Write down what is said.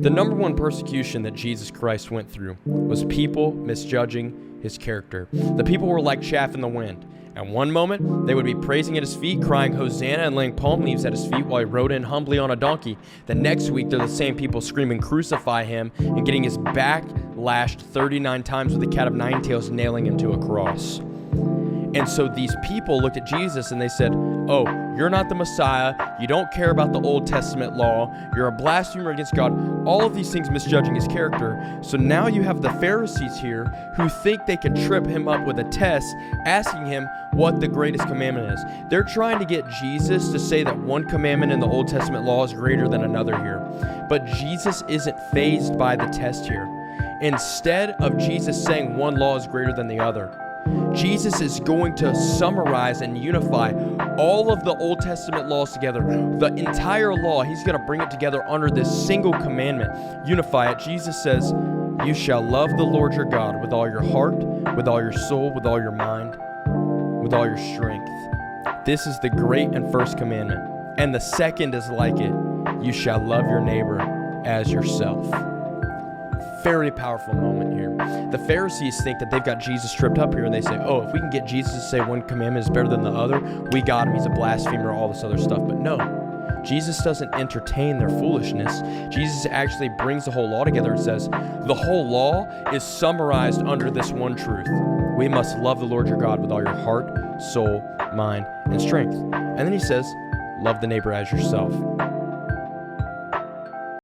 The number one persecution that Jesus Christ went through was people misjudging his character. The people were like chaff in the wind. At one moment, they would be praising at his feet, crying Hosanna, and laying palm leaves at his feet while he rode in humbly on a donkey. The next week, they're the same people screaming, "Crucify him," and getting his back lashed 39 times with a cat of nine tails, nailing him to a cross. And so these people looked at Jesus and they said, "Oh, you're not the Messiah. You don't care about the Old Testament law. You're a blasphemer against God." All of these things misjudging his character. So now you have the Pharisees here who think they can trip him up with a test, asking him what the greatest commandment is. They're trying to get Jesus to say that one commandment in the Old Testament law is greater than another here. But Jesus isn't fazed by the test here. Instead of Jesus saying one law is greater than the other, Jesus is going to summarize and unify all of the Old Testament laws together. The entire law, he's going to bring it together under this single commandment, unify it. Jesus says, "You shall love the Lord your God with all your heart, with all your soul, with all your mind, with all your strength." This is the great and first commandment. And the second is like it. You shall love your neighbor as yourself. Very powerful moment here. The Pharisees think that they've got Jesus tripped up here, and they say, "Oh, if we can get Jesus to say one commandment is better than the other, we got him. He's a blasphemer," all this other stuff. But no, Jesus doesn't entertain their foolishness. Jesus actually brings the whole law together and says, the whole law is summarized under this one truth. We must love the Lord your God with all your heart, soul, mind, and strength. And then he says, love the neighbor as yourself.